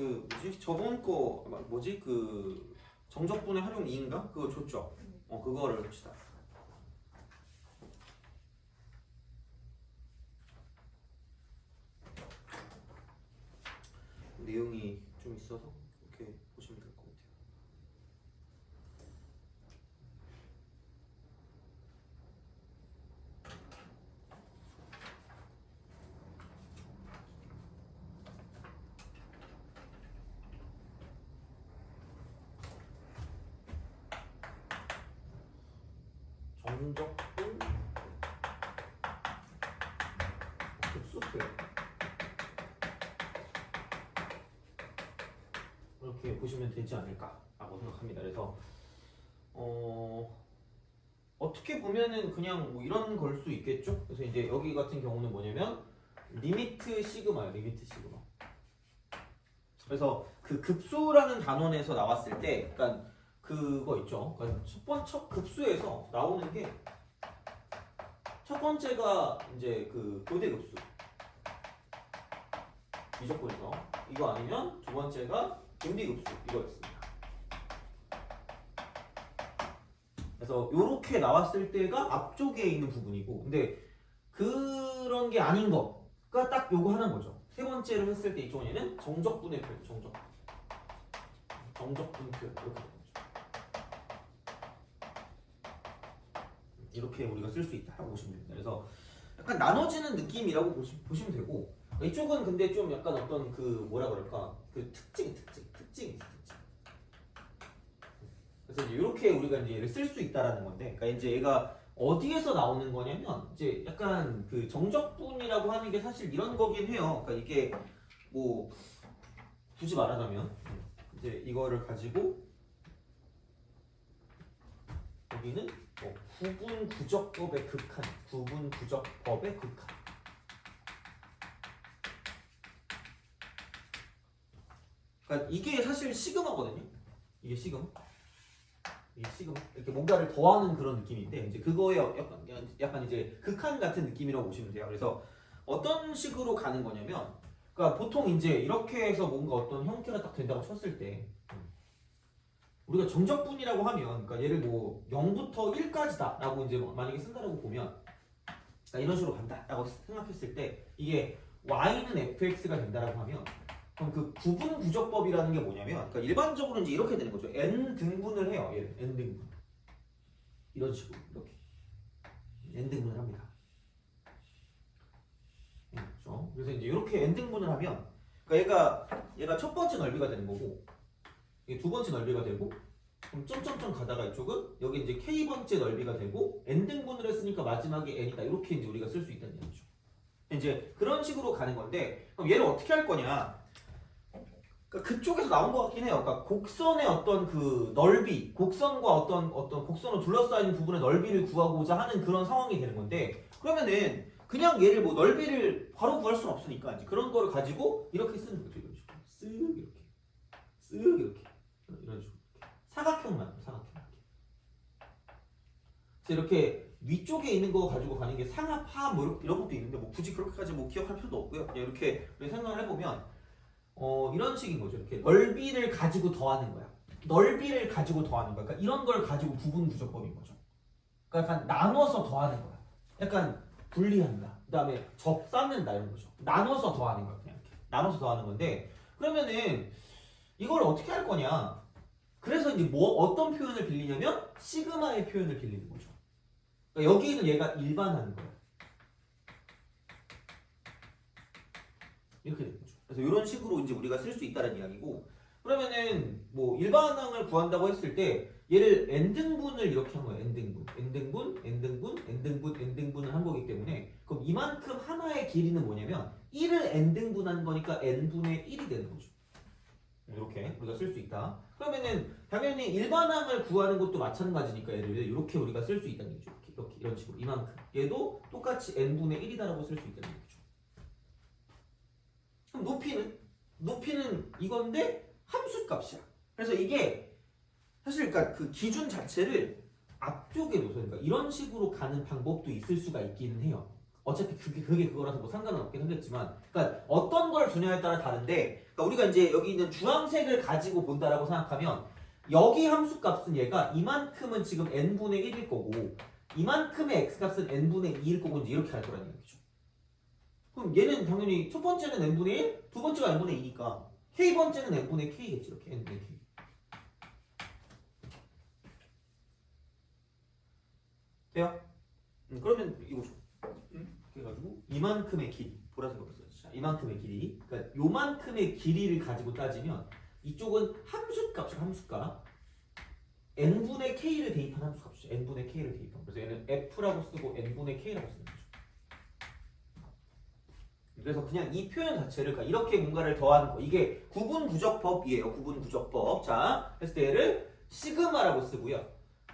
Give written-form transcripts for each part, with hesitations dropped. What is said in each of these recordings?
그 뭐지 저번 거 뭐지 그 정적분의 활용 2인가 그거 줬죠. 그거를 봅시다. 내용이 좀 있어서 이렇게 보시면 될 것 같아요. 정적분 급수표 이렇게 보시면 되지 않을까라고 생각합니다. 그래서 어떻게 보면은 그냥 뭐 이런 걸 수 있겠죠. 그래서 이제 여기 같은 경우는 뭐냐면 리미트 시그마예요. 리미트 시그마. 그래서 그 급수라는 단원에서 나왔을 때, 그러니까 그거 있죠. 그러니까 첫 급수에서 나오는 게 첫 번째가 이제 그 교대급수 이 조건이죠. 이거 아니면 두 번째가 등비급수 이거였습니다. 그래서 이렇게 나왔을 때가 앞쪽에 있는 부분이고, 근데 그런 게 아닌 거가 딱 요거 하는 거죠. 세 번째로 했을 때 이쪽에는 정적분의 표현, 정적분 표현 이렇게 되는 거죠. 이렇게 우리가 쓸 수 있다라고 보시면 됩니다. 그래서 약간 나눠지는 느낌이라고 보시면 되고, 이쪽은 근데 좀 약간 어떤 그 뭐라 그럴까 그 특징이 있어, 특징. 그래서 이제 이렇게 우리가 이제 얘를 쓸 수 있다라는 건데, 그러니까 이제 얘가 어디에서 나오는 거냐면 이제 약간 그 정적분이라고 하는 게 사실 이런 거긴 해요. 그러니까 이게 뭐 굳이 말하자면 이제 이거를 가지고 여기는 뭐 구분구적법의 극한, 구분구적법의 극한. 그러니까 이게 사실 시그마거든요. 이게 시그마. 이렇게 뭔가를 더하는 그런 느낌인데 이제 그거에 약간 이제 극한 같은 느낌이라고 보시면 돼요. 그래서 어떤 식으로 가는 거냐면, 그러니까 보통 이제 이렇게 해서 뭔가 어떤 형태가 딱 된다고 쳤을 때 우리가 정적분이라고 하면, 그러니까 얘를 뭐 0부터 1까지다라고 이제 만약에 쓴다라고 보면, 그러니까 이런 식으로 간다라고 생각했을 때 이게 y는 fx가 된다라고 하면. 그럼 그 구분구적법이라는 게 뭐냐면, 그러니까 일반적으로 이제 이렇게 되는 거죠. n 등분을 해요. 얘를 n 등분. 이런 식으로 이렇게 n 등분을 합니다. 그렇죠? 그래서 이제 이렇게 n 등분을 하면, 그러니까 얘가 첫 번째 넓이가 되는 거고, 이게 두 번째 넓이가 되고, 그럼 점점점 가다가 이쪽은 여기 이제 k 번째 넓이가 되고 n 등분을 했으니까 마지막에 n이다. 이렇게 이제 우리가 쓸 수 있다는 얘기죠. 이제 그런 식으로 가는 건데, 그럼 얘를 어떻게 할 거냐? 그러니까 그쪽에서 나온 것 같긴 해요. 그러니까 곡선의 어떤 그 넓이, 곡선과 어떤 곡선으로 둘러싸인 부분의 넓이를 구하고자 하는 그런 상황이 되는 건데, 그러면은 그냥 얘를 뭐 넓이를 바로 구할 수는 없으니까 이제 그런 거를 가지고 이렇게 쓰는 거죠. 이런 식으로 쓱 이렇게, 쓱 이렇게, 이런 식으로 사각형만, 사각형. 그래서 이렇게 위쪽에 있는 거 가지고 가는 게 상합, 하합 뭐 이런 것도 있는데 뭐 굳이 그렇게까지 뭐 기억할 필요도 없고요. 그냥 이렇게 생각을 해보면. 이런 식인 거죠. 이렇게 넓이를 가지고 더하는 거야. 넓이를 가지고 더하는 거야. 그러니까 이런 걸 가지고 구분구적법인 거죠. 그러니까 약간 나눠서 더하는 거야. 약간 분리한다. 그다음에 접쌓는다 이런 거죠. 나눠서 더하는 거야. 그냥 이렇게. 나눠서 더하는 건데, 그러면은 이걸 어떻게 할 거냐? 그래서 이제 뭐 어떤 표현을 빌리냐면 시그마의 표현을 빌리는 거죠. 그러니까 여기는 얘가 일반하는 거야. 이렇게 되는 거죠. 그래서 이런 식으로 이제 우리가 쓸 수 있다는 이야기고, 그러면은 뭐 일반항을 구한다고 했을 때 얘를 n등분을 이렇게 한 거예요. n등분을 한 거기 때문에, 그럼 이만큼 하나의 길이는 뭐냐면 1을 n등분한 거니까 n분의 1이 되는 거죠. 이렇게 우리가 쓸 수 있다. 그러면은 당연히 일반항을 구하는 것도 마찬가지니까 얘를 이렇게 우리가 쓸 수 있다는 얘기죠. 이렇게 이런 식으로 이만큼. 얘도 똑같이 n분의 1이다라고 쓸 수 있다는 얘기죠. 그럼 높이는 이건데 함수값이야. 그래서 이게 사실 그러니까 그 기준 자체를 앞쪽에 놓서, 그러니까 이런 식으로 가는 방법도 있을 수가 있기는 해요. 어차피 그게 그거라서 뭐 상관은 없긴 하겠지만, 그러니까 어떤 걸 두냐에 따라 다른데, 그러니까 우리가 이제 여기 있는 주황색을 가지고 본다라고 생각하면 여기 함수 값은 얘가 이만큼은 지금 n분의 1일 거고 이만큼의 x값은 n분의 2일 거고 이제 이렇게 할 거라는 얘기죠. 그럼 얘는 당연히 첫 번째는 n분의 1, 두 번째가 n분의 2니까 k번째는 n분의 k겠지. 이렇게 n분의 k. 돼요? 그러면 이거 줘. 그래가지고 이만큼의 길이, 보라색으로 써주자. 이만큼의 길이, 그러니까 요만큼의 길이를 가지고 따지면 이쪽은 함수값이죠. 함수값. n분의 k를 대입한 함수값이죠. n분의 k를 대입한. 그래서 얘는 f라고 쓰고 n분의 k라고 쓰는 거죠. 그래서 그냥 이 표현 자체를 그러니까 이렇게 뭔가를 더하는 거. 이게 구분구적법이에요. 구분구적법. 자, 그래서 얘를 시그마라고 쓰고요.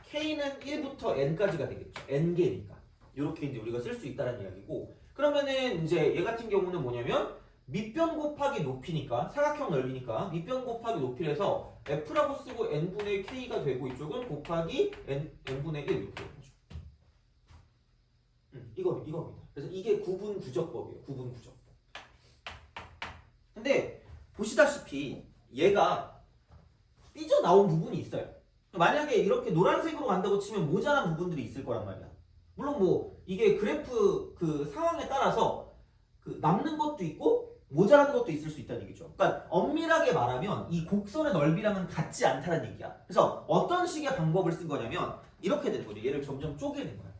k는 1부터 n까지가 되겠죠. n개니까. 이렇게 이제 우리가 쓸 수 있다는 이야기고. 그러면은 이제 얘 같은 경우는 뭐냐면 밑변 곱하기 높이니까 사각형 넓이니까 밑변 곱하기 높이라서 f라고 쓰고 n분의 k가 되고 이쪽은 곱하기 n분의 1 이렇게 되는 거죠. 이겁니다. 그래서 이게 구분구적법이에요. 구분구적법. 근데 보시다시피 얘가 삐져나온 부분이 있어요. 만약에 이렇게 노란색으로 간다고 치면 모자란 부분들이 있을 거란 말이야. 물론 뭐 이게 그래프 그 상황에 따라서 그 남는 것도 있고 모자란 것도 있을 수 있다는 얘기죠. 그러니까 엄밀하게 말하면 이 곡선의 넓이랑은 같지 않다는 얘기야. 그래서 어떤 식의 방법을 쓴 거냐면 이렇게 되는 거죠. 얘를 점점 쪼개는 거야.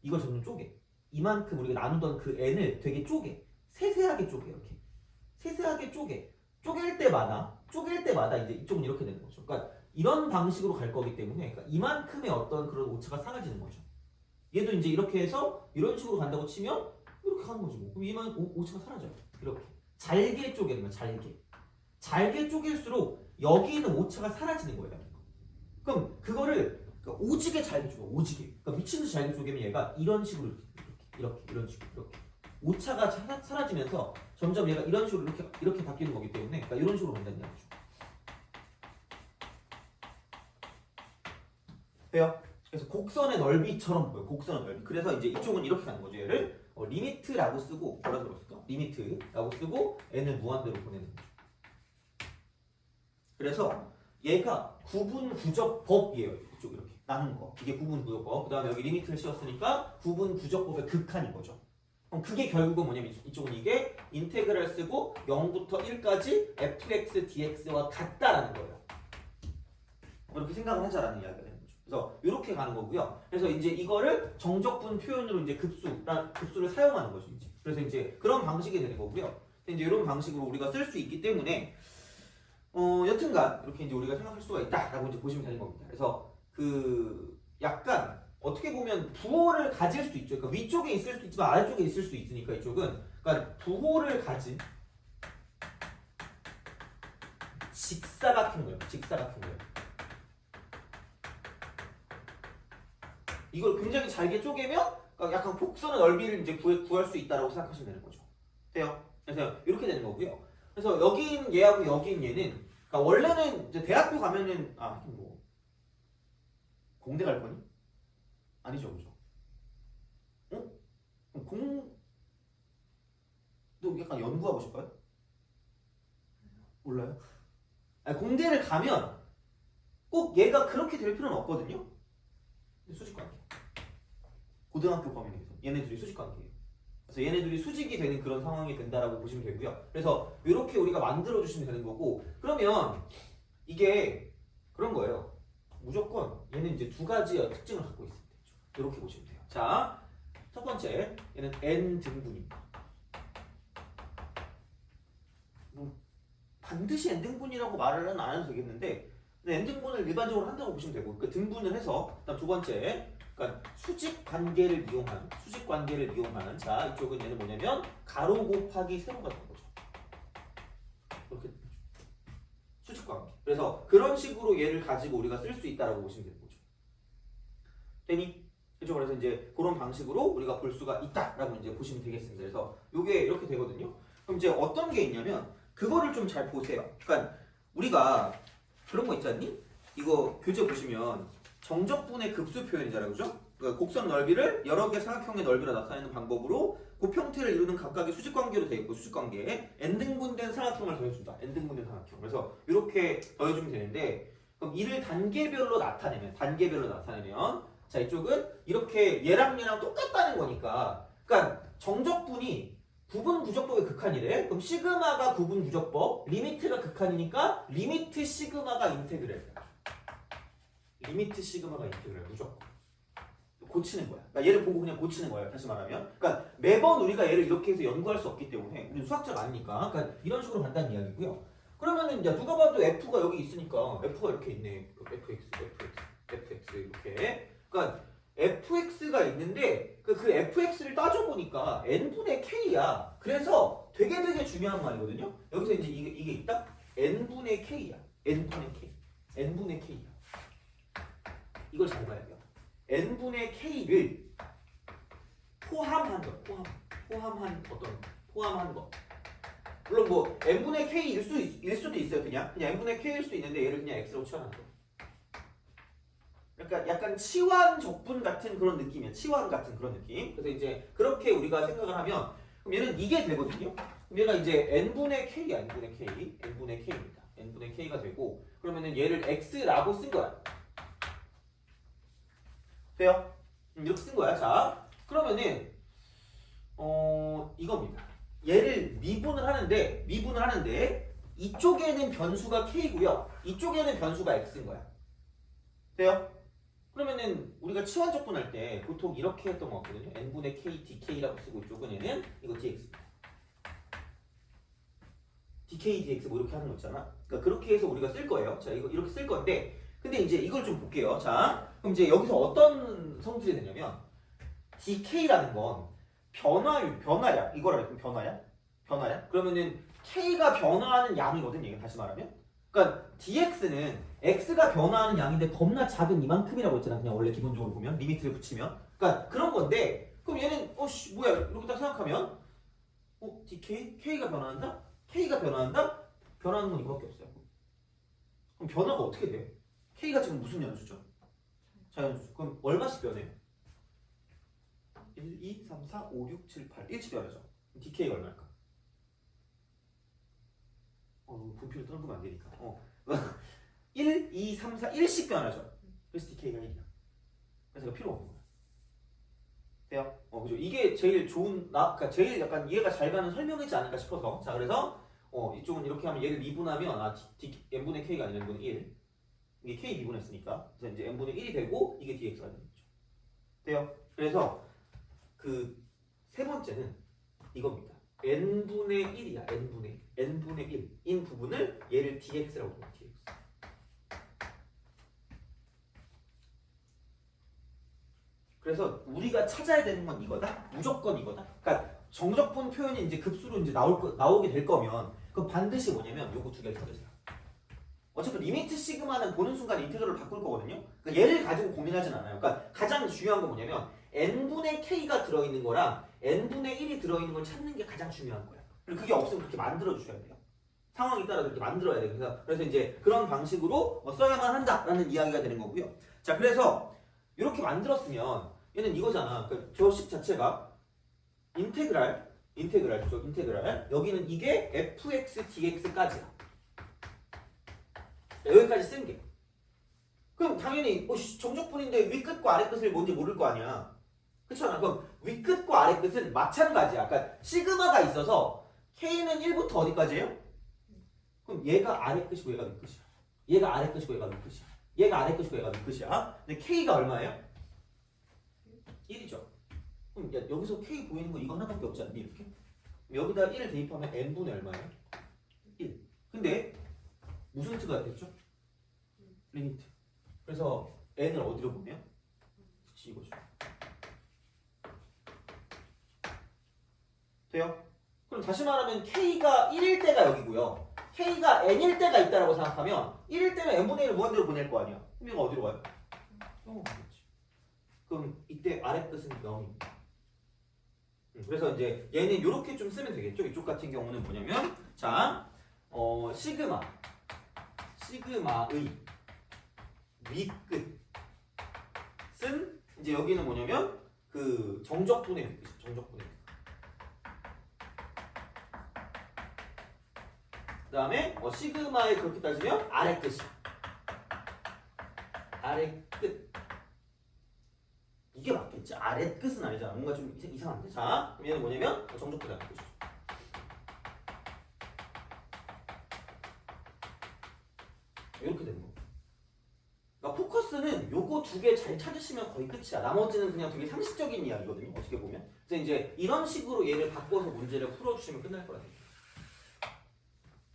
이걸 점점 쪼개. 이만큼 우리가 나누던 그 n을 되게 쪼개. 세세하게 쪼개. 이렇게. 세세하게 쪼개. 쪼갤 때마다 이제 이쪽은 이렇게 되는 거죠. 그러니까 이런 방식으로 갈 거기 때문에 그러니까 이만큼의 어떤 그런 오차가 사라지는 거죠. 얘도 이제 이렇게 해서 이런 식으로 간다고 치면 이렇게 가는 거지 뭐. 그럼 이만 오차가 사라져요. 이렇게. 잘게 쪼개는 거야. 잘게 쪼갤수록 여기 있는 오차가 사라지는 거예요. 그럼 그거를 그러니까 오지게 잘게 쪼개. 오지게. 그러니까 미친듯이 잘게 쪼개면 얘가 이런 식으로 이런 식으로 이렇게 오차가 사라지면서 점점 얘가 이런 식으로 이렇게 바뀌는 거기 때문에 그러니까 이런 식으로 간다는 얘기죠. 돼요? 그래서 곡선의 넓이처럼 보여. 곡선의 넓이. 그래서 이제 이쪽은 이렇게 가는 거죠. 얘를 리미트라고 쓰고 뭐라고 쓸까? 리미트라고 쓰고 n을 무한대로 보내는 거죠. 그래서 얘가 구분구적법이에요. 이쪽 이렇게 나눈 거. 이게 구분구적법. 그다음에 여기 리미트를 씌웠으니까 구분구적법의 극한인 거죠. 그럼 그게 결국은 뭐냐면 이쪽은 이게 인테그랄 쓰고 0부터 1까지 fx dx와 같다라는 거예요. 이렇게 생각을 하자라는 이야기가 되는 거죠. 그래서 이렇게 가는 거고요. 그래서 이제 이거를 정적분 표현으로 이제 급수를 사용하는 거죠. 이제. 그래서 이제 그런 방식이 되는 거고요. 이제 이런 방식으로 우리가 쓸 수 있기 때문에 여튼간 이렇게 이제 우리가 생각할 수가 있다라고 이제 보시면 되는 겁니다. 그래서 그 약간 어떻게 보면 부호를 가질 수도 있죠. 그러니까 위쪽에 있을 수도 있지만 아래쪽에 있을 수 있으니까 이쪽은 그러니까 부호를 가진 직사각형이에요. 이걸 굉장히 잘게 쪼개면 그러니까 약간 곡선의 넓이를 이제 구할 수 있다라고 생각하시면 되는 거죠. 돼요? 그래서 이렇게 되는 거고요. 그래서 여기인 얘하고 여기인 얘는 그러니까 원래는 이제 대학교 가면은 뭐 공대 갈 거니? 아니죠, 그죠? 너 약간 연구하고 싶어요? 몰라요? 아니, 공대를 가면 꼭 얘가 그렇게 될 필요는 없거든요. 수직관계. 고등학교 범위에서 얘네들이 수직관계예요. 그래서 얘네들이 수직이 되는 그런 상황이 된다라고 보시면 되고요. 그래서 이렇게 우리가 만들어 주시면 되는 거고 그러면 이게 그런 거예요. 무조건 얘는 이제 두 가지의 특징을 갖고 있습니다. 이렇게 보시면 돼요. 자, 첫 번째 얘는 n 등분입니다. 뭐 반드시 n 등분이라고 말은 안 해도 되겠는데 n 등분을 일반적으로 한다고 보시면 되고 그 등분을 해서 그다음 두 번째 그러니까 수직 관계를 이용하는 자 이쪽은 얘는 뭐냐면 가로 곱하기 세로가 되는 거죠. 이렇게 수직 관계. 그래서 그런 식으로 얘를 가지고 우리가 쓸 수 있다라고 보시면 되는 거죠. 되니? 그렇죠. 그래서 이제 그런 방식으로 우리가 볼 수가 있다라고 이제 보시면 되겠습니다. 그래서 이게 이렇게 되거든요. 그럼 이제 어떤 게 있냐면 그거를 좀 잘 보세요. 그러니까 우리가 그런 거 있지 않니? 이거 교재 보시면 정적분의 급수 표현이잖아요, 그죠? 그 곡선 넓이를 여러 개 사각형의 넓이로 나타내는 방법으로 그 형태를 이루는 각각의 수직 관계로 되어 있고 수직 관계에 n등분된 사각형을 더해준다. n등분된 사각형. 그래서 이렇게 더해주면 되는데 그럼 이를 단계별로 나타내면 자 이쪽은 이렇게 얘랑 똑같다는 거니까 그러니까 정적분이 구분 부적법의 극한이래. 그럼 시그마가 구분 부적법, 리미트가 극한이니까 리미트 시그마가 인테그랄. 리미트 시그마가 인테그랄 무조건. 고치는 거야. 그러니까 얘를 보고 그냥 고치는 거예요. 다시 말하면. 그러니까 매번 우리가 얘를 이렇게 해서 연구할 수 없기 때문에 우리는 수학자가 아니니까. 그러니까 이런 식으로 간다는 이야기고요. 그러면은 야 누가 봐도 F가 여기 있으니까 F가 이렇게 있네. FX 이렇게. 그러니까 FX가 있는데 그 FX를 따져보니까 n분의 K야. 그래서 되게 중요한 말이거든요. 여기서 이제 이게 있다? n분의 K야. n분의 K야. 이걸 잘 봐야 돼요. n분의 K를 포함한 것. 물론 뭐 n분의 K일 수도 있어요. 그냥 n분의 K일 수도 있는데 얘를 그냥 X로 치환하는 거. 그러니까 약간 치환 적분 같은 그런 느낌이야. 치환 같은 그런 느낌. 그래서 이제 그렇게 우리가 생각을 하면 그럼 얘는 이게 되거든요. 그럼 얘가 이제 n분의 K야. n분의 K입니다. n분의 K가 되고 그러면은 얘를 X라고 쓴 거야. 돼요? 이렇게 쓴 거야. 자, 그러면은 이겁니다. 얘를 미분을 하는데 이쪽에는 변수가 K고요. 이쪽에는 변수가 X인 거야. 돼요? 그러면은 우리가 치환적분할 때 보통 이렇게 했던 거 같거든요. n분의 K, dk라고 쓰고 이쪽은 얘는 이거 dx입니다. dk, dx 뭐 이렇게 하는 거 있잖아. 그러니까 그렇게 해서 우리가 쓸 거예요. 자, 이거 이렇게 쓸 건데 근데 이제 이걸 좀 볼게요. 자, 그럼 이제 여기서 어떤 성질이 되냐면 dk라는 건 변화야. 이거라 그럼 변화야? 그러면은 k가 변화하는 양이거든. 이게 다시 말하면. 그러니까 dx는 x가 변화하는 양인데 겁나 작은 이만큼이라고 했잖아. 그냥 원래 기본적으로 보면 리미트를 붙이면. 그러니까 그런 건데 그럼 얘는 뭐야 이렇게 딱 생각하면 dk k가 변화한다? 변하는 건 이거밖에 없어요. 그럼 변화가 어떻게 돼? k가 지금 무슨 연수죠? 자연수. 그럼 얼마씩 변해요? 1, 2, 3, 4, 5, 6, 7, 8 1씩 변하죠. 그럼 dk가 얼마일까? 분필을 떨구면 안 되니까. 1, 2, 3, 4, 1씩 변하죠. 그래서 dk가 1이야. 그래서 이거 필요 없는 거야. 돼요? 그죠? 이게 제일 좋은, 그러니까 제일 약간 이해가 잘 가는 설명이지 않을까 싶어서. 자, 그래서 이쪽은 이렇게 하면 얘를 미분하면 n분의 k가 아니라 n분의 1. 이게 k 미분했으니까. 그래서 이제 n분의 1이 되고 이게 dx가 되는 거죠. 돼요? 그래서 그 세 번째는 이겁니다. n분의 1이야. n분의 1인 부분을 얘를 dx라고 불러요. dx. 그래서 우리가 찾아야 되는 건 이거다. 무조건 이거다. 그러니까 정적분 표현이 이제 급수로 이제 나오게 될 거면 그럼 반드시 뭐냐면 요거 두 개를 찾으세요. 어차피 리미트 시그마는 보는 순간 인테그럴을 바꿀 거거든요. 그러니까 얘를 가지고 고민하진 않아요. 그러니까 가장 중요한 건 뭐냐면 n분의 k가 들어있는 거랑 n분의 1이 들어있는 걸 찾는 게 가장 중요한 거야. 그리고 그게 없으면 그렇게 만들어 주셔야 돼요. 상황에 따라 그렇게 만들어야 돼요. 그래서 이제 그런 방식으로 써야만 한다라는 이야기가 되는 거고요. 자, 그래서 이렇게 만들었으면 얘는 이거잖아. 그러니까 저 식 자체가 인테그랄 여기는 이게 fx dx까지야. 여기까지 쓴 게. 그럼 당연히 정적분인데 윗끝과 아래끝을 뭔지 모를 거 아니야. 그렇잖아. 그럼 윗끝과 아래끝은 마찬가지야. 그러니까 시그마가 있어서 k는 1부터 어디까지예요? 그럼 얘가 아래끝이고 얘가 윗끝이야. 얘가 아래끝이고 얘가 윗끝이야. 얘가 아래끝이고 얘가 윗끝이야. 근데 k가 얼마예요? 1이죠. 그럼 여기서 k 보이는 거 이거 하나밖에 없지 않니? 이렇게? 여기다 1을 대입하면 n분의 얼마예요? 1. 근데 무슨 트가 됐죠? 리미트. 그래서 n을 어디로 보면? 그치 이거죠. 돼요? 그럼 다시 말하면 k가 1일 때가 여기고요. k가 n일 때가 있다라고 생각하면 1일 때는 n분의 1을 무한대로 보낼 거 아니야. 그럼 이거 어디로 가요? 0으로 가겠지. 그럼 이때 아래끝은 0입니다. 그래서 이제 얘는 이렇게 좀 쓰면 되겠죠. 이쪽 같은 경우는 뭐냐면 자, 시그마의 윗끝은 이제 여기는 뭐냐면 그 정적분의 획득이죠. 정적분의 획득. 그 다음에 시그마에 그렇게 따지면 아래 끝이야. 아래 끝. 이게 맞겠지? 아래 끝은 아니잖아. 뭔가 좀 이상한데. 자, 그럼 얘는 뭐냐면 정적분의 획득이죠. 이렇게 되는 거. 그러니까 포커스는 요거 두 개 잘 찾으시면 거의 끝이야. 나머지는 그냥 되게 상식적인 이야기거든요. 어떻게 보면. 그래서 이제 이런 식으로 얘를 바꿔서 문제를 풀어주시면 끝날 거라는 거야.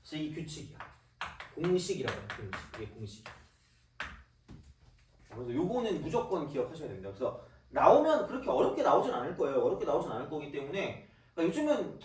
그래서 이 규칙이야. 공식이라고 해요. 공식. 이게 공식이야. 그래서 요거는 무조건 기억하셔야 됩니다. 그래서 나오면 그렇게 어렵게 나오진 않을 거예요. 어렵게 나오진 않을 거기 때문에 그러니까 요즘은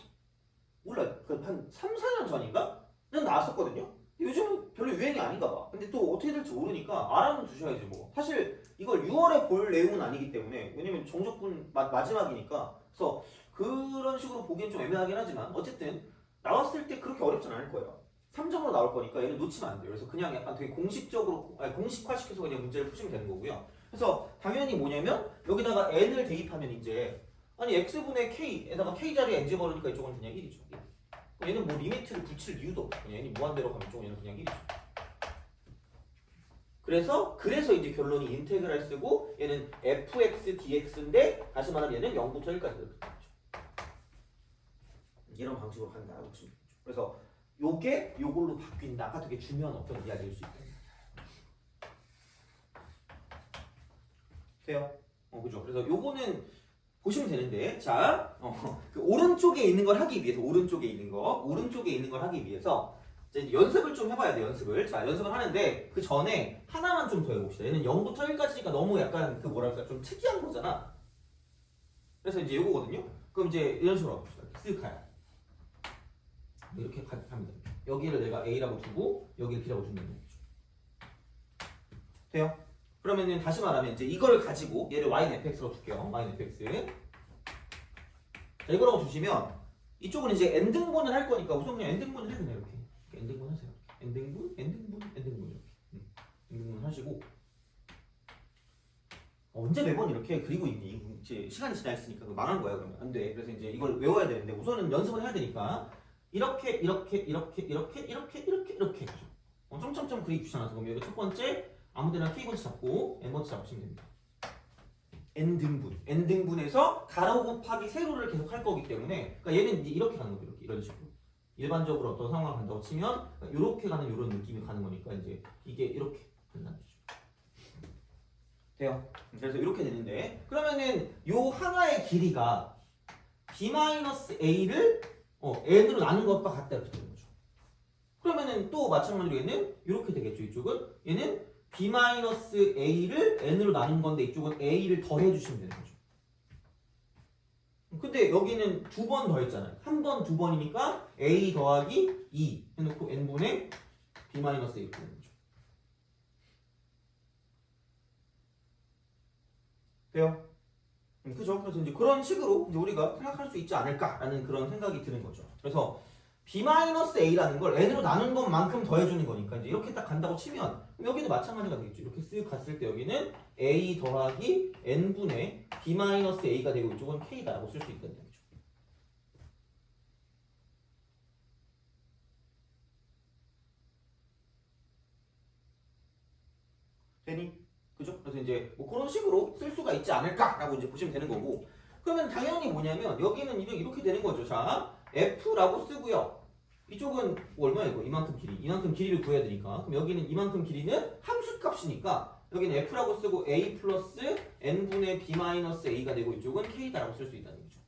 몰라. 한 3, 4년 전인가? 는 나왔었거든요. 요즘은 별로 유행이 아닌가 봐. 근데 또 어떻게 될지 모르니까 알아는 두셔야지 뭐. 사실 이걸 6월에 볼 내용은 아니기 때문에 왜냐면 정적분 마지막이니까 그래서 그런 식으로 보기엔 좀 애매하긴 하지만 어쨌든 나왔을 때 그렇게 어렵진 않을 거예요. 3점으로 나올 거니까 얘는 놓치면 안 돼요. 그래서 그냥 약간 되게 공식적으로 공식화시켜서 그냥 문제를 푸시면 되는 거고요. 그래서 당연히 뭐냐면 여기다가 n을 대입하면 이제 아니 x분의 k에다가 k 자리에 n 집어넣으니까 이쪽은 그냥 1이죠. 얘는 뭐 리미트를 붙일 이유도 없고 그냥 얘는 무한대로 가면 이쪽은 얘는 그냥 1이죠. 그래서 이제 결론이 인테그랄 쓰고 얘는 fx dx인데 다시 말하면 얘는 0부터 1까지 이렇게 되죠. 이런 방식으로 간다고 보시면 되죠. 그래서 요게 요걸로 바뀐다가 되게 중요한 어떤 이야기일 수 있다. 돼요? 그죠? 그래서 요거는 보시면 되는데, 자, 그 오른쪽에 있는 걸 하기 위해서, 오른쪽에 있는 걸 하기 위해서, 이제 연습을 좀 해봐야 돼, 연습을. 자, 연습을 하는데, 그 전에 하나만 좀 더 해봅시다. 얘는 0부터 1까지니까 너무 약간 그 뭐랄까, 좀 특이한 거잖아. 그래서 이제 요거거든요? 그럼 이제 이런 식으로 해봅시다. 쓱 가요. 이렇게 가면 됩니다. 여기를 내가 A라고 두고, 여기를 B라고 두면 되는 거죠. 돼요? 그러면은 다시 말하면 이제 이걸 가지고 얘를 y는 fx로 둘게요. y는 fx. 자, 이거라고 두시면 이쪽은 이제 n등분을 할 거니까 우선 그냥 n등분을 해도 돼요. 이렇게 n등분 하세요. n등분 이렇게 n등분 하시고 언제 매번 이렇게 그리고 있니? 이제 시간이 지났으니까 망한 거야. 그러면 안 돼. 그래서 이제 이걸 외워야 되는데 우선은 연습을 해야 되니까 이렇게 점점점 그리기 귀찮아서 그럼 여기 첫 번째 아무데나 K번째 잡고 N번째 잡으시면 됩니다. N등분에서 가로 곱하기 세로를 계속 할 거기 때문에 그러니까 얘는 이제 이렇게 가는 거죠. 이런 식으로. 일반적으로 어떤 상황을 간다고 치면 이렇게 가는 이런 느낌이 가는 거니까 이제 이게 이렇게 간다는 거죠. 돼요? 그래서 이렇게 되는데 그러면은 요 하나의 길이가 b-a를 n으로 나눈 것과 같다 이렇게 되는 거죠. 그러면은 또 마찬가지로 얘는 이렇게 되겠죠. 이쪽은 얘는 b-a를 n으로 나눈 건데 이쪽은 a를 더해주시면 되는 거죠. 근데 여기는 두 번 더했잖아요. 한 번, 두 번이니까 a 더하기 2 해놓고 n분의 b-a 이렇게 되는 거죠. 돼요? 그죠? 그래서 이제 그런 식으로 이제 우리가 생각할 수 있지 않을까라는 그런 생각이 드는 거죠. 그래서 b-a라는 걸 n으로 나눈 것만큼 더해주는 거니까 이제 이렇게 딱 간다고 치면 여기도 마찬가지가 되겠죠. 이렇게 쓱 갔을 때 여기는 a 더하기 n분의 b-a가 되고 이쪽은 k다라고 쓸 수 있다는 얘기죠. 되니? 그죠? 그래서 이제 뭐 그런 식으로 쓸 수가 있지 않을까라고 이제 보시면 되는 거고 그러면 당연히 뭐냐면 여기는 이렇게 되는 거죠. 자, f라고 쓰고요. 이쪽은 뭐 얼마야 이거? 이만큼 길이를 구해야 되니까 그럼 여기는 이만큼 길이는 함수 값이니까 여기는 f라고 쓰고 a 플러스 n분의 b-a가 되고 이쪽은 k다라고 쓸 수 있다는 거죠.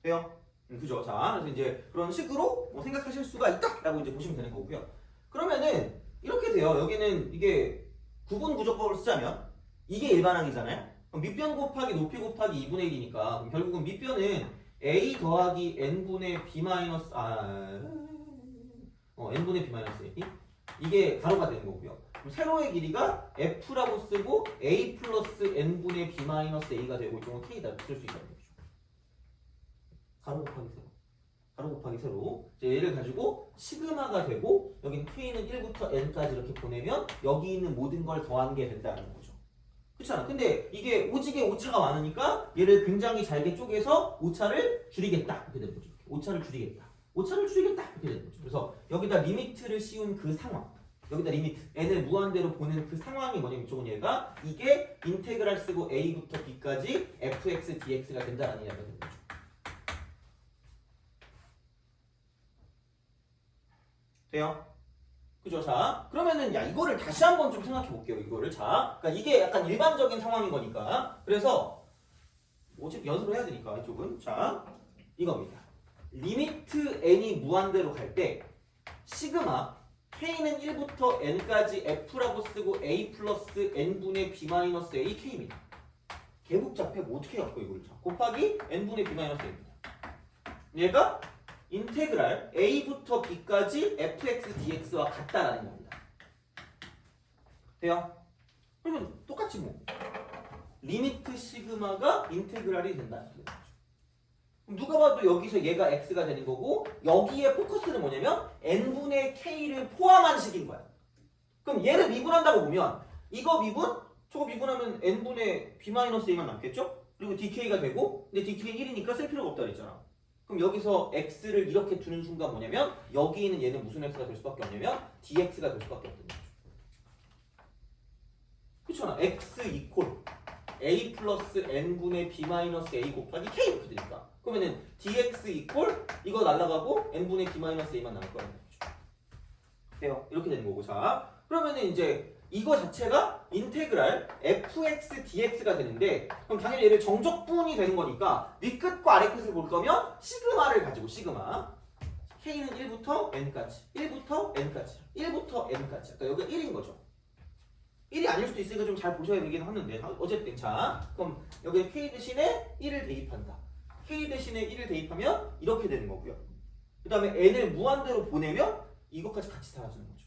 돼요? 그죠? 자, 그래서 이제 그런 식으로 뭐 생각하실 수가 있다라고 이제 보시면 되는 거고요. 그러면은 이렇게 돼요. 여기는 이게 구분 구조법을 쓰자면 이게 일반항이잖아요. 그럼 밑변 곱하기 높이 곱하기 2분의 1이니까 결국은 밑변은 a 더하기 n분의 n분의 b-a 이게 가로가 되는 거고요. 그럼 세로의 길이가 f라고 쓰고 a 플러스 n분의 b-a가 되고 이쪽은 k다 쓸 수 있다는 거죠. 가로 곱하기 세로. 가로 곱하기 세로. 이제 얘를 가지고 시그마가 되고 여기는 k는 1부터 n까지 이렇게 보내면 여기 있는 모든 걸 더한 게 된다는 거죠. 그렇잖아. 근데 이게 오지게 오차가 많으니까 얘를 굉장히 잘게 쪼개서 오차를 줄이겠다 이렇게 되는 거죠. 오차를 줄이겠다. 오차를 줄이겠다 이렇게 되는 거죠. 그래서 여기다 리미트를 씌운 그 상황, 여기다 리미트 n을 무한대로 보낸 그 상황이 뭐냐면 이쪽은 얘가 이게 인테그랄 쓰고 a부터 b까지 fx dx가 된다라는 이야기가 되는 거죠. 돼요? 그죠? 자, 그러면은 야 이거를 다시 한번 좀 생각해 볼게요. 이거를 자, 그러니까 이게 약간 일반적인 상황인 거니까. 그래서 어차피 연습을 해야 되니까 이쪽은 자 이겁니다. 리미트 n이 무한대로 갈 때 시그마 k는 1부터 n까지 f라고 쓰고 a 플러스 n분의 b 마이너스 a k입니다. 개복잡해 뭐 어떻게 갖고 이걸 자 곱하기 n분의 b 마이너스 a입니다. 얘가 인테그랄 a부터 b까지 fx dx와 같다라는 겁니다. 돼요? 그러면 똑같이 뭐 리미트 시그마가 인테그랄이 된다는 거죠. 누가 봐도 여기서 얘가 x가 되는 거고 여기에 포커스는 뭐냐면 n분의 k를 포함한 식인 거야. 그럼 얘를 미분한다고 보면 이거 미분, 저거 미분하면 n분의 b-a만 남겠죠? 그리고 dk가 되고 근데 dk는 1이니까 쓸 필요가 없다 그랬잖아. 그럼 여기서 x를 이렇게 두는 순간 뭐냐면 여기 있는 얘는 무슨 x가 될 수밖에 없냐면 dx가 될 수밖에 없다는 거죠. 그렇잖아. x 이퀄 a 플러스 n분의 b-a 곱하기 k 이렇게 되니까 그러면은 dx 이퀄 이거 날라가고 n분의 b-a만 남을 거라는 거죠. 돼요? 이렇게 되는 거고 자 그러면은 이제 이거 자체가 인테그랄 fx dx가 되는데 그럼 당연히 얘를 정적분이 되는 거니까 윗끝과 아래끝을 볼 거면 시그마를 가지고 시그마 k는 1부터 n까지 1부터 n까지 1부터 n까지 그러니까 여기가 1인 거죠. 1이 아닐 수도 있으니까 좀 잘 보셔야 되긴 하는데 어쨌든 자 그럼 여기 k 대신에 1을 대입한다. k 대신에 1을 대입하면 이렇게 되는 거고요. 그 다음에 n을 무한대로 보내면 이것까지 같이 사라지는 거죠.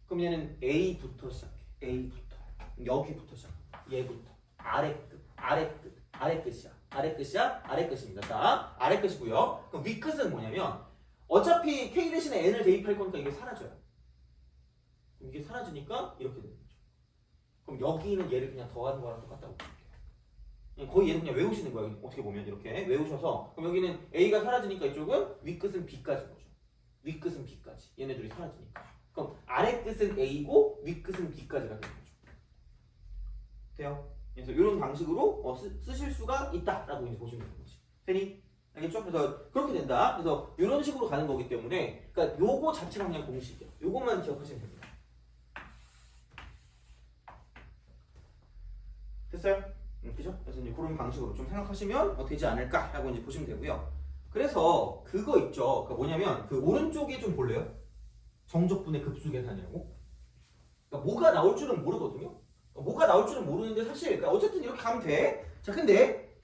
그럼 얘는 a부터 시작해. a부터 여기부터 시작. 얘부터 아래끝 아래끝 아래끝이야. 아래끝이야. 아래끝입니다. 자 아래끝이고요. 그럼 윗끝은 뭐냐면 어차피 k 대신에 n을 대입할 거니까 이게 사라져요. 그럼 이게 사라지니까 이렇게 되는 거죠. 그럼 여기는 얘를 그냥 더하는 거랑 똑같다고 볼게요. 거의 얘는 그냥 외우시는 거예요. 어떻게 보면 이렇게 외우셔서 그럼 여기는 a가 사라지니까 이쪽은 윗끝은 b까지 거죠. 윗끝은 b까지 얘네들이 사라지니까 그럼 아래끝은 a고 윗끝은 b까지가 되는 거죠. 돼요? 그래서 이런 방식으로 쓰실 수가 있다라고 이제 보시면 되는 거지. 되니? 알겠죠? 그래서 그렇게 된다. 그래서 이런 식으로 가는 거기 때문에 그러니까 요거 자체가 그냥 공식이야. 요것만 기억하시면 됩니다. 됐어요? 그죠? 그래서 이제 그런 방식으로 좀 생각하시면 되지 않을까라고 이제 보시면 되고요. 그래서 그거 있죠. 그러니까 뭐냐면 그 오른쪽에 좀 볼래요? 정적분의 급수 계산이라고. 그러니까 뭐가 나올 줄은 모르거든요. 뭐가 나올 줄은 모르는데 사실 그러니까 어쨌든 이렇게 가면 돼. 자, 근데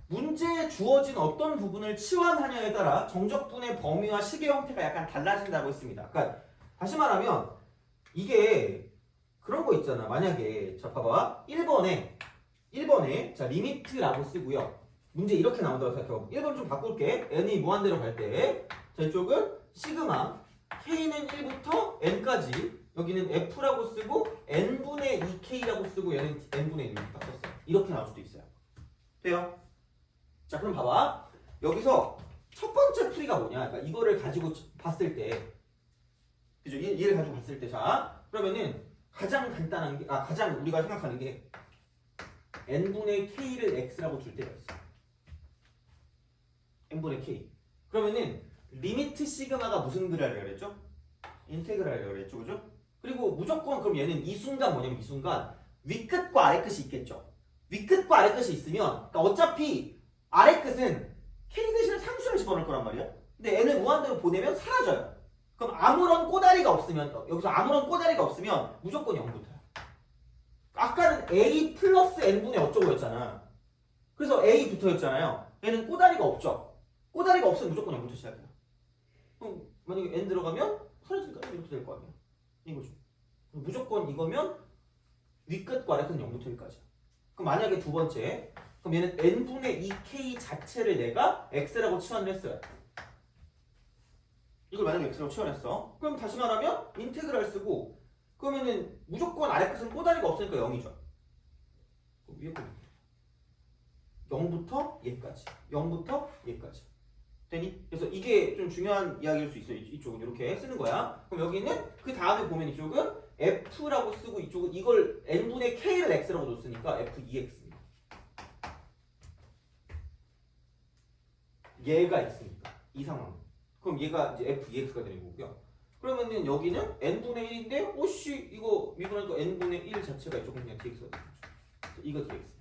문제에 주어진 어떤 부분을 치환하냐에 따라 정적분의 범위와 식의 형태가 약간 달라진다고 했습니다. 그러니까 다시 말하면 이게 그런 거 있잖아. 만약에 자 봐봐. 1번에 자 리미트라고 쓰고요. 문제 이렇게 나온다고 생각해봐. 1번 좀 바꿀게. n이 무한대로 갈 때 자 이쪽은 시그마 k는 1부터 n까지 여기는 f라고 쓰고 n분의 2k라고 쓰고 얘는 n분의 1로 바꿨어. 이렇게 나올 수도 있어요. 돼요? 자 그럼 봐봐. 여기서 첫 번째 풀이가 뭐냐? 그러니까 이거를 가지고 봤을 때 그죠? 얘를 가지고 봤을 때 자 그러면은 가장 간단한 게 가장 우리가 생각하는 게 n분의 k를 x라고 줄 때가 있어. n분의 k. 그러면은 리미트 시그마가 무슨 그랄이라 그랬죠? 인테그랄이라 그랬죠, 그죠? 그리고 무조건 그럼 얘는 이 순간 뭐냐면 이 순간 윗끝과 아래끝이 있겠죠. 윗끝과 아래끝이 있으면 그러니까 어차피 아래끝은 k 대신에 상수를 집어넣을 거란 말이야. 근데 n을 무한대로 보내면 사라져요. 그럼 아무런 꼬다리가 없으면 여기서 아무런 꼬다리가 없으면 무조건 0부터야. 아까는 a 플러스 n분의 어쩌고였잖아. 그래서 a 붙어있잖아요. 얘는 꼬다리가 없죠. 꼬다리가 없으면 무조건 0부터 시작해요. 그럼 만약에 n 들어가면 사라지니까 이렇게 될 거 아니야. 이거죠. 무조건 이거면 윗끝과 아래끝은 0부터 1까지야. 그럼 만약에 두 번째 그럼 얘는 n분의 2k 자체를 내가 x라고 치환을 했어요. 이걸 만약에 x라고 치환했어. 그럼 다시 말하면 인테그랄 쓰고 그러면은 무조건 아래 끝은 꼬다리가 없으니까 0이죠. 위에 거 0부터 얘까지 0부터 얘까지 되니? 그래서 이게 좀 중요한 이야기일 수 있어. 이쪽은 이렇게 쓰는 거야. 그럼 여기는 그 다음에 보면 이쪽은 f라고 쓰고 이쪽은 이걸 n분의 k를 x라고 줬으니까 f2x입니다. 얘가 x니까 이 상황. 그럼 얘가 이제 f2x가 되는 거고요. 그러면은 여기는 n분의 1인데 오씨 이거 미분하니까 n분의 1 자체가 이쪽은 그냥 dx가 되는 거죠. 이거 dx.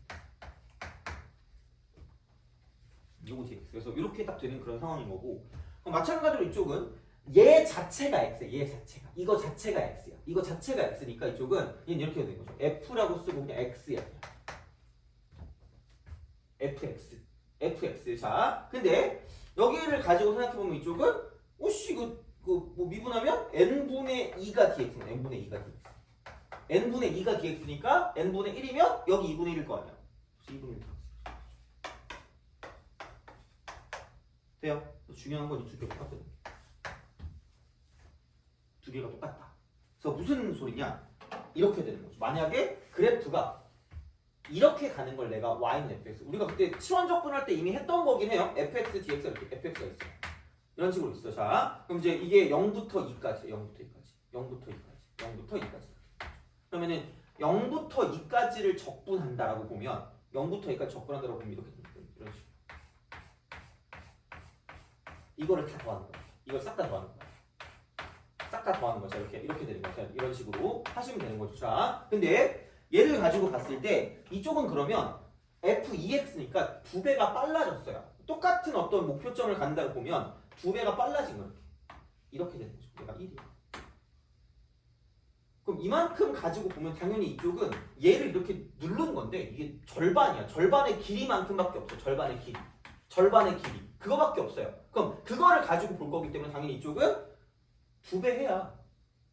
요거 dx. 그래서 이렇게 딱 되는 그런 상황인 거고. 그럼 마찬가지로 이쪽은 얘 자체가 x야. 얘 자체가. 이거 자체가 x야. 이거 자체가 x니까 이쪽은 얘는 이렇게 되는 거죠. f라고 쓰고 그냥 x야. fx. fx. 자, 근데 여기를 가지고 생각해보면 이쪽은 오씨 뭐 미분하면 n분의 2가 dx네. n분의 2가 dx. n분의 2가 dx니까 n분의 1이면 여기 2분의 1일 거 아니야. 2분의 1. 돼요? 중요한 건 이 두 개가 똑같거든. 두 개가 똑같다. 그래서 무슨 소리냐? 이렇게 되는 거죠. 만약에 그래프가 이렇게 가는 걸 내가 y는 fx. 우리가 그때 치환 적분할 때 이미 했던 거긴 해요. fx, dx가 이렇게 fx가 있어요. 이런 식으로 있어. 자, 그럼 이제 이게 0부터 2까지, 0부터 2까지, 0부터 2까지, 0부터 2까지. 그러면은 0부터 2까지를 적분한다라고 보면 0부터 2까지 적분한다라고 보면 이렇게 됩니다. 이런 식으로. 이거를 다 더하는 거야. 이걸 싹 다 더하는 거야. 싹 다 더하는 거죠. 이렇게 되는 거죠. 이런 식으로 하시면 되는 거죠. 자, 근데 얘를 가지고 봤을 때 이쪽은 그러면 f2x니까 두 배가 빨라졌어요. 똑같은 어떤 목표점을 간다고 보면 두 배가 빨라진 거예요. 이렇게 되는 거죠. 얘가 1이야. 그럼 이만큼 가지고 보면 당연히 이쪽은 얘를 이렇게 누른 건데 이게 절반이야. 절반의 길이만큼밖에 없어. 절반의 길이. 절반의 길이. 그거밖에 없어요. 그럼 그거를 가지고 볼 거기 때문에 당연히 이쪽은 두 배 해야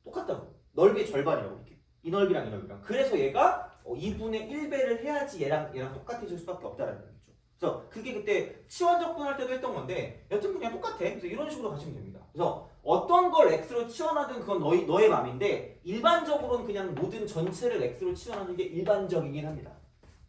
똑같다고. 넓이의 절반이라고 이렇게. 이 넓이랑 이 넓이랑. 그래서 얘가 2분의 1배를 해야지 얘랑 똑같아질 수밖에 없다라는 거죠. 그래서 그게 그때 치환 적분할 때도 했던 건데 여튼 그냥 똑같아. 그래서 이런 식으로 가시면 됩니다. 그래서 어떤 걸 x로 치환하든 그건 너의 맘인데 일반적으로는 그냥 모든 전체를 x로 치환하는 게 일반적이긴 합니다.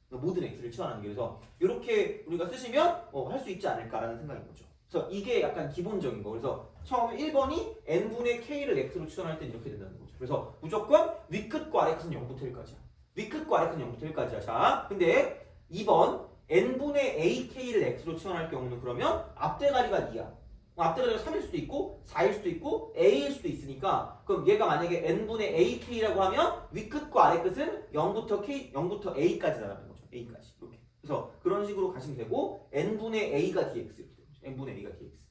모든 x를 치환하는 게. 그래서 이렇게 우리가 쓰시면 할 수 있지 않을까라는 생각인 거죠. 그래서 이게 약간 기본적인 거. 그래서 처음에 1번이 n분의 k를 x로 치환할 때 이렇게 된다는 거죠. 그래서 무조건 위끝과 아래끝은 0부터 1까지야. 위끝과 아래끝은 0부터 1까지야. 자, 근데 2번 n분의 ak를 x로 치환할 경우는 그러면 앞대가리가 2야. 앞대가리가 3일 수도 있고 4일 수도 있고 a일 수도 있으니까 그럼 얘가 만약에 n분의 ak라고 하면 위끝과 아래끝은 0부터 a까지라는 거죠. a까지. 이렇게. 그래서 그런 식으로 가시면 되고 n분의 a가 dx 이렇게 되죠. n분의 a가 dx.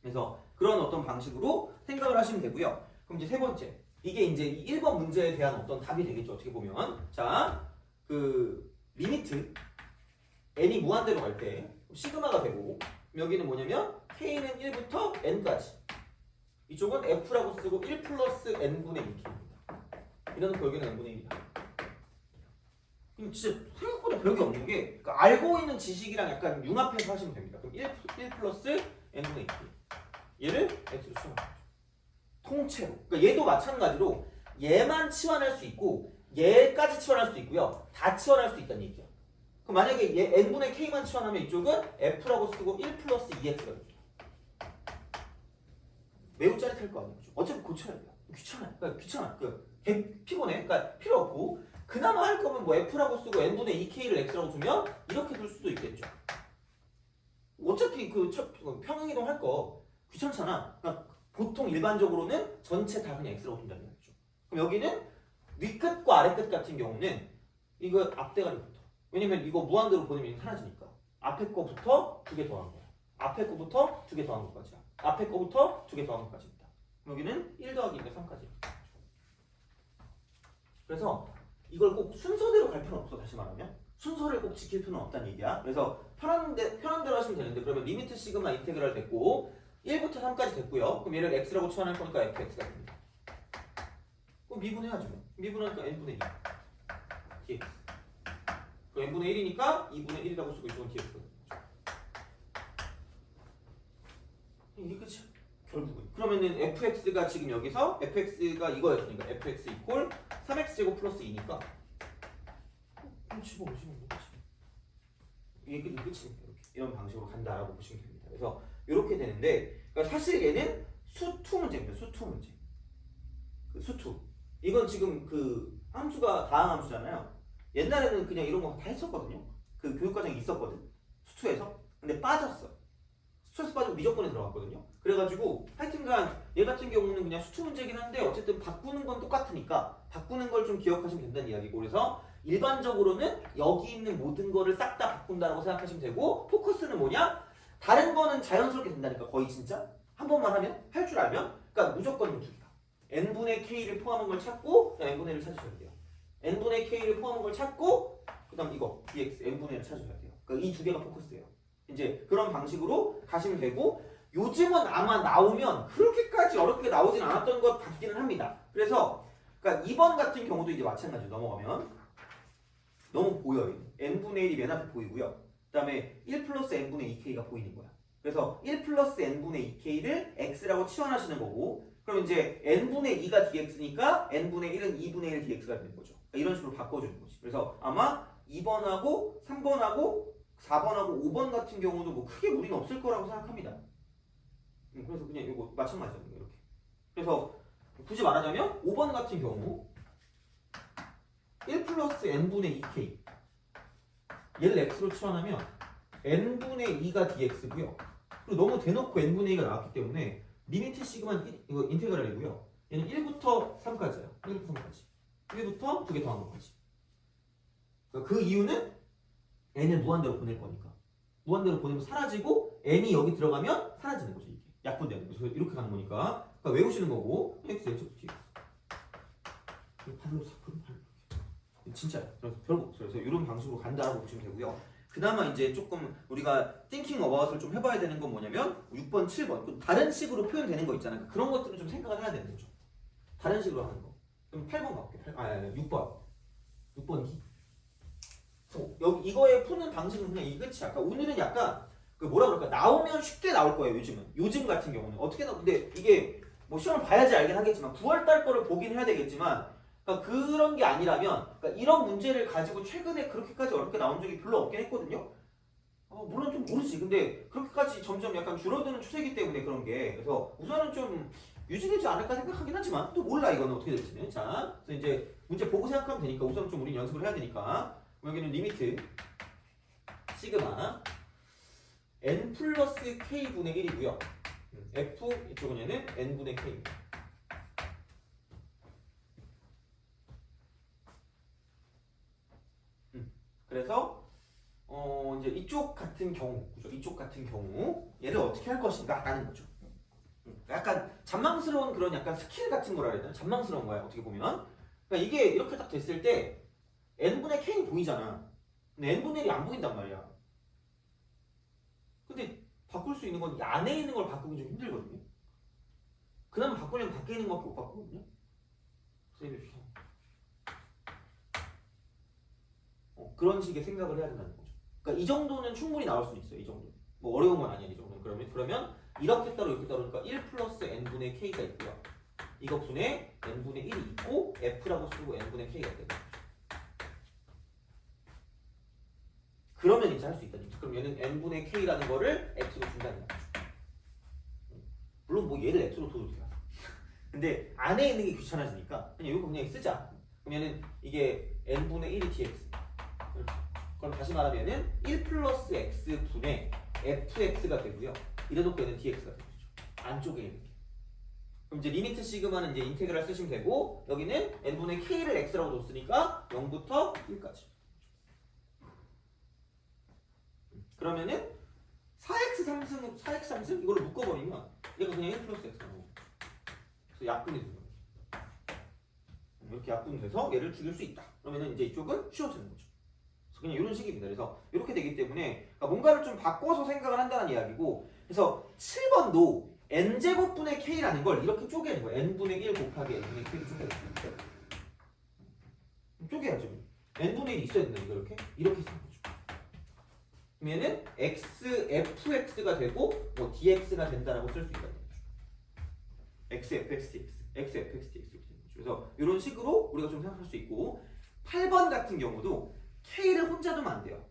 그래서 그런 어떤 방식으로 생각을 하시면 되고요. 그럼 이제 세 번째. 이게 이제 1번 문제에 대한 어떤 답이 되겠죠. 어떻게 보면. 자, 그 리미트 n이 무한대로 갈 때 시그마가 되고 여기는 뭐냐면 k는 1부터 n까지. 이쪽은 f라고 쓰고 1 플러스 n분의 2k입니다. 이러면 여기는 n분의 1이야. 그럼 진짜 생각보다 별게 없는 게 그러니까 알고 있는 지식이랑 약간 융합해서 하시면 됩니다. 그럼 1 플러스 n분의 2k. 얘를 x로 치환하는 거죠. 통째로. 그러니까 얘도 마찬가지로 얘만 치환할 수 있고 얘까지 치환할 수도 있고요. 다 치환할 수 있다는 얘기야. 그럼 만약에 얘 n분의 k만 치환하면 이쪽은 f라고 쓰고 1 플러스 2x가 됩니다. 매우 짜릿할 거 아니에요. 어차피 고쳐야 돼요. 귀찮아요. 그러니까 귀찮아. 피곤해. 그러니까 필요 없고 그나마 할 거면 뭐 f라고 쓰고 n분의 2k를 x라고 두면 이렇게 둘 수도 있겠죠. 어차피 평행이동 할 거 귀찮잖아. 그러니까 보통 일반적으로는 전체 다 그냥 x라고 둔다는 얘기죠. 그럼 여기는 위끝과 아래끝 같은 경우는 이거 앞대가리부터. 왜냐면 이거 무한대로 보내면 사라지니까. 앞에 거부터 두 개 더한 거야. 앞에 거부터 두 개 더한 것까지야. 앞에 거부터 두 개 더한 것까지입니다. 여기는 1 더하기 2가 3까지. 그래서 이걸 꼭 순서대로 갈 필요는 없어. 다시 말하면 순서를 꼭 지킬 필요는 없다는 얘기야. 그래서 편한 대로 하시면 되는데 그러면 리미트 시그마 인테그랄 됐고 1부터 3까지 됐고요. 그럼 얘를 x라고 치환할 거니까 fx가 됩니다. 그럼 미분해야죠. 미분하니까 n분의 2 dx. 그럼 n분의 1이니까 2분의 1이라고 쓰고 이쪽은 dx가 됩니다. 이게 끝이야. 결국은. 그러면은 fx가 지금 여기서 fx가 이거였으니까 fx 이퀄 3x제곱 플러스 2니까 그럼 집어오시면 되지. 이게 끝이니까 이렇게 이런 방식으로 간다라고 보시면 됩니다. 그래서 이렇게 되는데 그러니까 사실 얘는 수투 문제입니다. 수투 문제. 그 수투. 이건 지금 그 함수가 다항 함수잖아요. 옛날에는 그냥 이런 거 다 했었거든요. 그 교육과정이 있었거든. 수투에서. 근데 빠졌어. 수투에서 빠지고 미적분에 들어갔거든요. 그래가지고 하여튼간 얘 같은 경우는 그냥 수투 문제긴 한데 어쨌든 바꾸는 건 똑같으니까 바꾸는 걸 좀 기억하시면 된다는 이야기고 그래서 일반적으로는 여기 있는 모든 거를 싹 다 바꾼다라고 생각하시면 되고 포커스는 뭐냐? 다른 거는 자연스럽게 된다니까 거의 진짜 한 번만 하면 할 줄 알면 그러니까 무조건 두 개다. n분의 k를 포함한 걸 찾고 n분의 1을 찾으셔야 돼요. n분의 k를 포함한 걸 찾고 그 다음 이거 dx n분의 1을 찾으셔야 돼요. 그러니까 이 두 개가 포커스예요. 이제 그런 방식으로 가시면 되고 요즘은 아마 나오면 그렇게까지 어렵게 나오진 않았던 것 같기는 합니다. 그래서 그러니까 2번 같은 경우도 이제 마찬가지로 넘어가면 너무 보여요. n분의 1이 맨 앞에 보이고요. 그 다음에 1 플러스 n분의 2k가 보이는 거야. 그래서 1 플러스 n분의 2k를 x라고 치환하시는 거고 그럼 이제 n분의 2가 dx니까 n분의 1은 2분의 1 dx가 되는 거죠. 그러니까 이런 식으로 바꿔주는 거지. 그래서 아마 2번하고 3번하고 4번하고 5번 같은 경우도 뭐 크게 무리는 없을 거라고 생각합니다. 그래서 그냥 이거 마찬가지예요. 이렇게. 그래서 굳이 말하자면 5번 같은 경우 1 플러스 n분의 2k 얘를 x로 치환하면 n분의 2가 dx고요. 그리고 너무 대놓고 n분의 2가 나왔기 때문에 리미트 시그마는 이거 인테그랄이고요. 얘는 1부터 3까지예요. 1부터 3까지. 1부터 두 개 더한 것까지. 그 이유는 n을 무한대로 보낼 거니까. 무한대로 보내면 사라지고 n이 여기 들어가면 사라지는 거죠. 이게 약분되는 거죠. 이렇게 가는 거니까. 그러니까 외우시는 거고 x, n, dx. 발로 그럼 발로. 진짜요. 그래서 별거 없어요. 그래서 이런 방식으로 간다라고 보시면 되고요. 그나마 이제 조금 우리가 thinking about을 좀 해봐야 되는 건 뭐냐면 6번, 7번 다른 식으로 표현되는 거 있잖아요. 그런 것들은 좀 생각을 해야 되는 거죠. 다른 식으로 하는 거. 그럼 8번 가볼게요. 6번. 6번 D. 여기 이거에 푸는 방식은 그냥 이거지. 약간 오늘은 약간 그 뭐라 그럴까 나오면 쉽게 나올 거예요. 요즘 같은 경우는 어떻게 근데 이게 뭐 시험을 봐야지 알긴 하겠지만 9월달 거를 보긴 해야 되겠지만. 그러니까 그런 게 아니라면 그러니까 이런 문제를 가지고 최근에 그렇게까지 어렵게 나온 적이 별로 없긴 했거든요. 물론 좀 모르지. 근데 그렇게까지 점점 약간 줄어드는 추세이기 때문에 그런 게 그래서 우선은 좀 유지되지 않을까 생각하긴 하지만 또 몰라 이거는 어떻게 될지는. 자, 그래서 이제 문제 보고 생각하면 되니까 우선 좀 우리 연습을 해야 되니까 여기는 리미트 시그마 n 플러스 k분의 1이고요. f 이쪽은 얘는 n분의 k입니다. 그래서 이제 이쪽 같은 경우, 그죠? 이쪽 같은 경우 얘를 어떻게 할 것인가 라는 거죠. 약간 잔망스러운 그런 약간 스킬 같은 거라 해야 되나? 잔망스러운 거야 어떻게 보면. 그러니까 이게 이렇게 딱 됐을 때 n분의 k는 보이잖아. 근데 n분의 1이 안 보인단 말이야. 근데 바꿀 수 있는 건 이 안에 있는 걸 바꾸기 좀 힘들거든요. 그나마 바꾸려면 밖에 있는 것밖에 못 바꾸거든요. 그래서 그런 식의 생각을 해야 된다는 거죠. 그러니까 이 정도는 충분히 나올 수 있어요. 이 정도. 뭐 어려운 건 아니야. 이 정도는. 그러면 이렇게 따로 이렇게 따르니까 1 플러스 n분의 k가 있고요. 이거 분의 n분의 1이 있고 f라고 쓰고 n분의 k가 되는 거죠. 그러면 이제 할 수 있다는 거죠. 그럼 얘는 n분의 k라는 거를 x로 준다는 거죠. 물론 뭐 얘를 x로 둬도 돼요. 근데 안에 있는 게 귀찮아지니까 그냥 이거 그냥 쓰자. 그러면은 이게 n분의 1이 dx. 그럼 다시 말하면은 1 플러스 x 분의 fx가 되고요. 이래놓고 얘는 dx가 되죠. 안쪽에 있는 게. 그럼 이제 리미트 시그마는 이제 인테그랄 쓰시면 되고 여기는 n분의 k를 x라고 줬으니까 0부터 1까지. 그러면은 4x 3승 이걸로 묶어버리면 얘가 그냥 1 플러스 x가 나오고 그래서 약분이 되는 거죠. 이렇게 약분돼서 얘를 죽일 수 있다. 그러면은 이제 이쪽은 쉬워지는 거죠. 그냥 이런 식입니다. 그래서 이렇게 되기 때문에 그러니까 뭔가를 좀 바꿔서 생각을 한다는 이야기고 그래서 7번도 n제곱분의 k라는 걸 이렇게 쪼개는 거예요. n분의 1 곱하기 n분의 k를 쪼개야 돼요. 쪼개야죠. n분의 1이 있어야 된다. 이렇게 쓰는 거죠. 그러면은 x, fx가 되고 뭐 dx가 된다라고 쓸 수 있다는 거죠. xfxdx, xfxdx 이렇게 되는 거죠. 그래서 이런 식으로 우리가 좀 생각할 수 있고 8번 같은 경우도 k를 혼자 두면 안 돼요.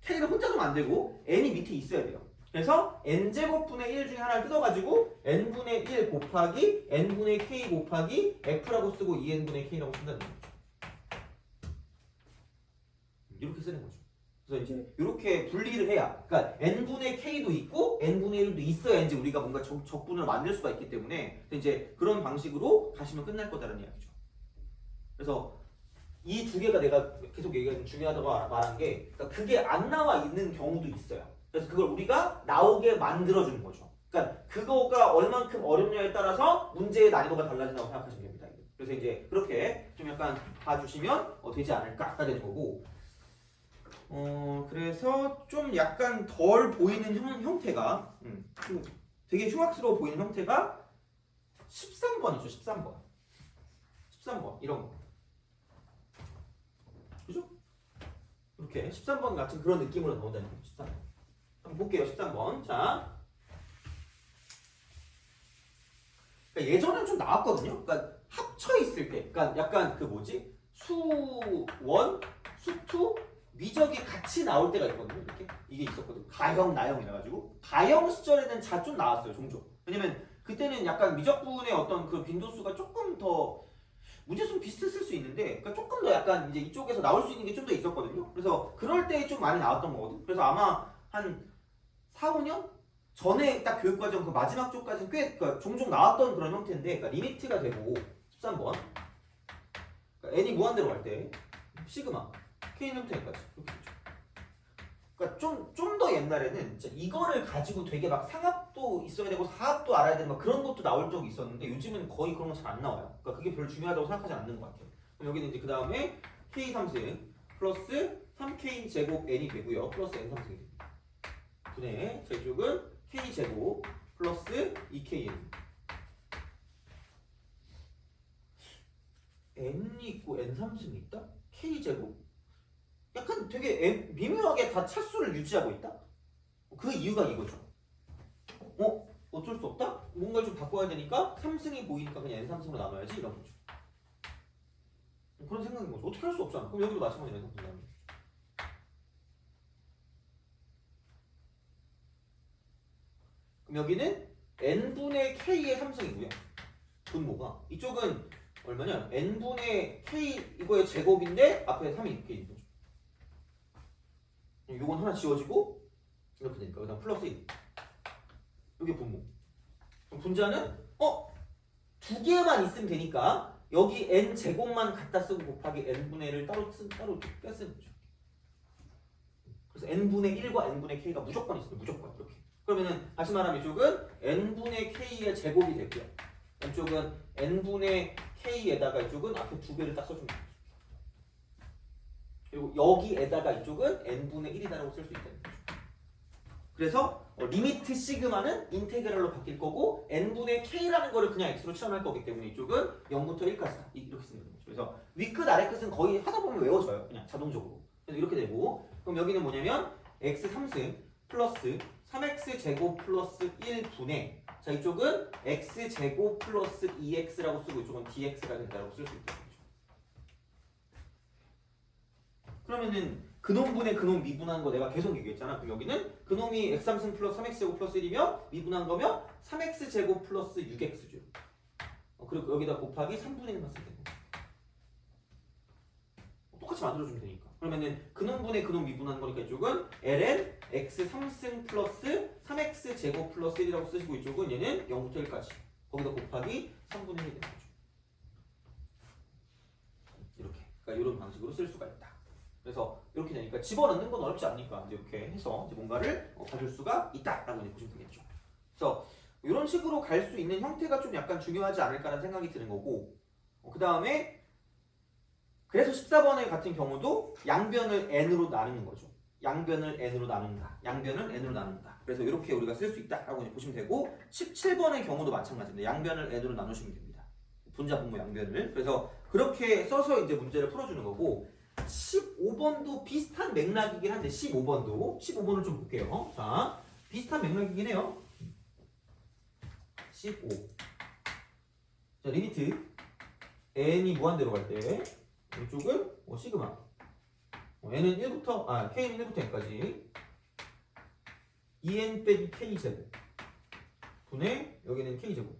k를 혼자 두면 안 되고 n이 밑에 있어야 돼요. 그래서 n제곱분의 1 중에 하나를 뜯어가지고 n분의 1 곱하기 n분의 k 곱하기 f라고 쓰고 2n분의 k라고 쓴다는 거죠. 이렇게 쓰는 거죠. 그래서 이제 이렇게 분리를 해야, 그러니까 n분의 k도 있고 n분의 1도 있어야 이제 우리가 뭔가 적분을 만들 수가 있기 때문에 이제 그런 방식으로 가시면 끝날 거다라는 이야기죠. 그래서 이 두 개가 내가 계속 얘기하는 중요하다고 말한 게, 그러니까 그게 안 나와 있는 경우도 있어요. 그래서 그걸 우리가 나오게 만들어주는 거죠. 그러니까 그거가 얼만큼 어렵냐에 따라서 문제의 난이도가 달라진다고 생각하시면 됩니다. 그래서 이제 그렇게 좀 약간 봐주시면 되지 않을까가 되는 거고, 그래서 좀 약간 덜 보이는 형태가, 좀 되게 흉악스러워 보이는 형태가 13번이죠. 13번. 13번 이런 거. 그죠? 이렇게 13번 같은 그런 느낌으로 나온다는 거죠. 13번. 한번 볼게요. 13번. 자, 그러니까 예전엔 좀 나왔거든요. 그러니까 합쳐 있을 때, 그러니까 약간 그 뭐지? 수원, 수투, 미적이 같이 나올 때가 있거든요. 이렇게 이게 있었거든요. 가형, 나형 이래가지고 가형 시절에는 좀 나왔어요. 종종. 왜냐면 그때는 약간 미적분의 어떤 그 빈도수가 조금 더 문제수 비슷했을 수 있는데, 그러니까 조금 더 약간 이제 이쪽에서 나올 수 있는 게 좀 더 있었거든요. 그래서 그럴 때 좀 많이 나왔던 거거든. 그래서 아마 한 4, 5년 전에 딱 교육과정 그 마지막 쪽까지는 꽤 그러니까 종종 나왔던 그런 형태인데, 그러니까 리미트가 되고 13번, 그러니까 n이 무한대로 갈 때 시그마 k 형태까지 이렇게 되죠. 그러니까 좀 더 옛날에는 진짜 이거를 가지고 되게 막 상합도 있어야 되고 사합도 알아야 되는 막 그런 것도 나올 적이 있었는데, 요즘은 거의 그런 거 잘 안 나와요. 그러니까 그게 별로 중요하다고 생각하지 않는 것 같아요. 그럼 여기는 이제 그 다음에 k 3승 플러스 3k 제곱 n이 되고요. 플러스 n 3승이 됩니다. 분의 자 이쪽은 k 제곱 플러스 2kn. n이 있고 n 3승이 있다? k 제곱? 약간 되게 미묘하게 다 차수를 유지하고 있다? 그 이유가 이거죠. 어쩔 수 없다? 뭔가 좀 바꿔야 되니까 3승이 보이니까 그냥 n3승으로 나눠야지 이런 거죠. 그런 생각인 거죠. 어떻게 할 수 없잖아. 그럼 여기도 마찬가지로 n3승 나누는 거죠. 그럼 여기는 n분의 k의 3승이고요. 분모가. 이쪽은 얼마냐? n분의 k 이거의 제곱인데 앞에 3이 이렇게 있는 거죠. 요건 하나 지워지고 이렇게 되니까 그다음 플러스 1. 이게 분모. 그럼 분자는 두 개만 있으면 되니까 여기 n 제곱만 갖다 쓰고 곱하기 n분의 1을 따로 빼쓰는 거죠. 그래서 n분의 1과 n분의 k가 무조건 있어요. 무조건 이렇게. 그러면은 다시 말하면 이쪽은 n분의 k의 제곱이 되고요. 이쪽은 n분의 k에다가 이쪽은 앞에 두 배를 딱 써주면 되죠. 그리고 여기에다가 이쪽은 n분의 1이다라고 쓸 수 있다는 거죠. 그래서 리미트 시그마는 인테그랄로 바뀔 거고 n분의 k라는 거를 그냥 x로 취함할 거기 때문에 이쪽은 0부터 1까지다. 이렇게 쓰는 거죠. 그래서 위끝 아래끝은 거의 하다 보면 외워져요. 그냥 자동적으로. 그래서 이렇게 되고, 그럼 여기는 뭐냐면 x 3승 플러스 3x 제곱 플러스 1분의, 자 이쪽은 x 제곱 플러스 2x라고 쓰고 이쪽은 dx가 된다고 쓸 수 있다. 그러면은 그놈분의 그놈 미분한 거 내가 계속 얘기했잖아. 그럼 여기는 그놈이 x3승 플러스 3x제곱 플러스 1이면 미분한 거면 3x제곱 플러스 6x죠. 그리고 여기다 곱하기 3분의 1만 쓰면 되고 똑같이 만들어주면 되니까. 그러면은 그놈분의 그놈 미분한 거니까 이쪽은 ln x3승 플러스 3x제곱 플러스 1이라고 쓰시고 이쪽은 얘는 0부터 1까지 거기다 곱하기 3분의 1이 되는 거죠. 이렇게. 그러니까 이런 방식으로 쓸 수가 있다. 그래서 이렇게 되니까 집어넣는 건 어렵지 않으니까 이제 이렇게 해서 이제 뭔가를 봐줄 수가 있다라고 이제 보시면 되겠죠. 그래서 이런 식으로 갈 수 있는 형태가 좀 약간 중요하지 않을까라는 생각이 드는 거고, 그 다음에 그래서 14번의 같은 경우도 양변을 n으로 나누는 거죠. 양변을 n으로 나눈다. 양변을 n으로 나눈다. 그래서 이렇게 우리가 쓸 수 있다라고 이제 보시면 되고, 17번의 경우도 마찬가지입니다. 양변을 n으로 나누시면 됩니다. 분자 분모 양변을. 그래서 그렇게 써서 이제 문제를 풀어주는 거고, 15번도 비슷한 맥락이긴 한데 15번을 좀 볼게요. 자, 비슷한 맥락이긴 해요. 15. 자, 리미트 n이 무한대로 갈 때 이쪽은 시그마 n은 1부터 k는 1부터 n까지 2n 빼기 k 제곱 분의 여기는 k 제곱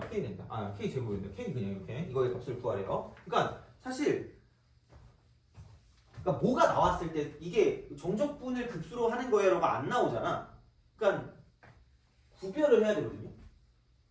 k 된다. k 제곱이 된다. k 그냥 이렇게 이거의 값을 구하래요. 그러니까 사실 그러니까 뭐가 나왔을 때 이게 정적분을 급수로 하는 거예요가 안 나오잖아. 그러니까 구별을 해야 되거든요.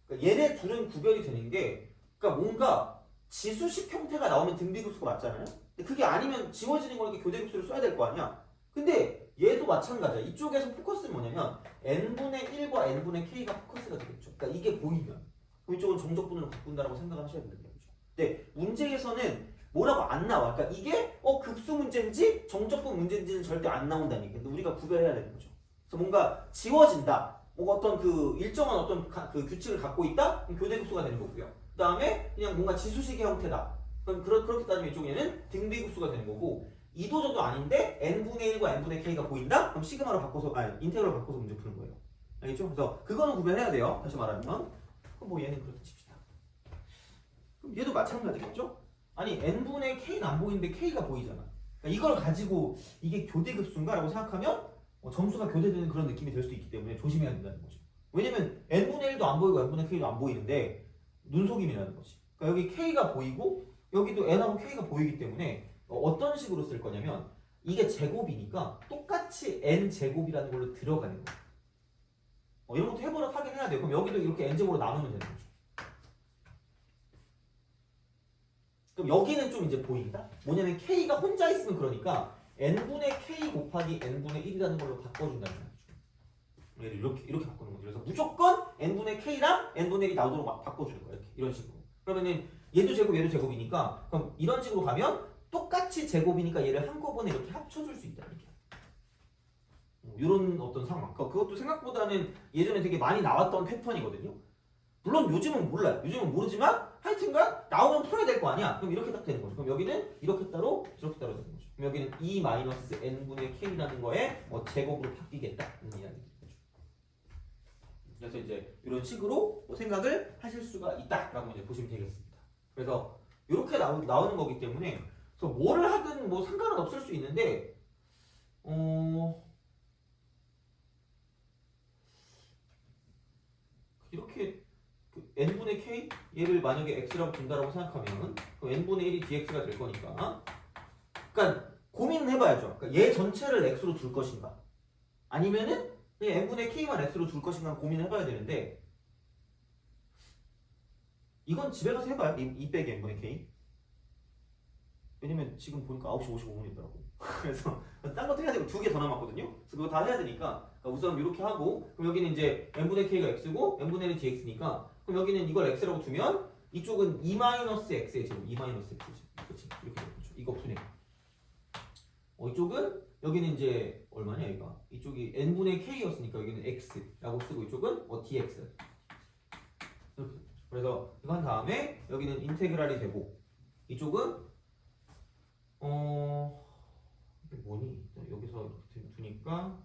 그러니까 얘네 둘은 구별이 되는 게 그러니까 뭔가 지수식 형태가 나오면 등비급수가 맞잖아요. 근데 그게 아니면 지워지는 거니까 교대급수를 써야 될 거 아니야. 근데 얘도 마찬가지야. 이쪽에서 포커스는 뭐냐면 n분의 1과 n분의 k가 포커스가 되겠죠. 그러니까 이게 보이면 그럼 이쪽은 정적분으로 바꾼다라고 생각을 하셔야 된다는 거죠. 근데 문제에서는 뭐라고 안 나와. 그러니까 이게 급수 문제인지 정적분 문제인지는 절대 안 나온다는 얘기. 근데 우리가 구별해야 되는 거죠. 그래서 뭔가 지워진다. 뭔가 어떤 그 일정한 어떤 그 규칙을 갖고 있다. 그럼 교대급수가 되는 거고요. 그 다음에 그냥 뭔가 지수식의 형태다. 그럼 그렇게 따지면 이쪽에는 등비급수가 되는 거고 이도저도 아닌데 n분의 1과 n분의 k가 보인다? 그럼 시그마로 바꿔서 인테그럴로 바꿔서 문제 푸는 거예요. 알겠죠? 그래서 그거는 구별해야 돼요. 다시 말하면 그럼 뭐 얘는 그렇게 칩시다. 그럼 얘도 마찬가지겠죠? 아니 n분의 k는 안 보이는데 k가 보이잖아. 그러니까 이걸 가지고 이게 교대급수인가? 라고 생각하면 점수가 교대되는 그런 느낌이 될 수도 있기 때문에 조심해야 된다는 거죠. 왜냐면 n분의 1도 안 보이고 n분의 k도 안 보이는데 눈속임이라는 거지. 그러니까 여기 k가 보이고 여기도 n하고 k가 보이기 때문에 어떤 식으로 쓸 거냐면 이게 제곱이니까 똑같이 n제곱이라는 걸로 들어가는 거야. 이런 것도 해보라 하긴 해야 돼요. 그럼 여기도 이렇게 n제곱으로 나누면 되는 거죠. 그럼 여기는 좀 이제 보인다? 뭐냐면 k가 혼자 있으면 그러니까 n분의 k 곱하기 n분의 1이라는 걸로 바꿔준다는 거죠. 얘를 이렇게 바꾸는 거죠. 그래서 무조건 n분의 k랑 n분의 1이 나오도록 막 바꿔주는 거예요. 이런 식으로. 그러면은 얘도 제곱 얘도 제곱이니까 그럼 이런 식으로 가면 똑같이 제곱이니까 얘를 한꺼번에 이렇게 합쳐줄 수 있다. 이렇게. 이런 어떤 상황. 그것도 생각보다는 예전에 되게 많이 나왔던 패턴이거든요. 물론 요즘은 몰라요. 요즘은 모르지만 하여튼간 나오면 풀어야 될 거 아니야. 그럼 이렇게 딱 되는 거죠. 그럼 여기는 이렇게 따로 저렇게 따로 되는 거죠. 그럼 여기는 2-n분의 k라는 거에 제곱으로 바뀌겠다. 이런 이야기죠. 그래서 이제 이런 식으로 생각을 하실 수가 있다라고 이제 보시면 되겠습니다. 그래서 이렇게 나오는 거기 때문에 그래서 뭐를 하든 뭐 상관은 없을 수 있는데 이렇게 n분의 k 얘를 만약에 x라고 둔다라고 생각하면 그럼 n분의 1이 dx가 될 거니까 그러니까 고민은 해봐야죠. 그러니까 얘 전체를 x로 둘 것인가 아니면은 그냥 n분의 k만 x로 둘 것인가 고민을 해봐야 되는데 이건 집에 가서 해봐요. 2 빼기 n분의 k. 왜냐면 지금 보니까 9시 55분이더라고. 그래서 딴 것도 해야 되고 2개 더 남았거든요. 그래서 그거 다 해야 되니까 우선 이렇게 하고 그럼 여기는 이제 n분의 k가 x고 n분의 1이 dx니까 그럼 여기는 이걸 x라고 두면 이쪽은 2-x의 제곱 2-x의 제곱 그렇지? 이렇게 되는 거죠. 이거 분해. 이쪽은 여기는 이제 얼마냐 얘가 이쪽이 n분의 k였으니까 여기는 x라고 쓰고 이쪽은 dx 이렇게. 그래서 이거 한 다음에 여기는 인테그랄이 되고 이쪽은 이게 뭐니? 여기서 이렇게 두니까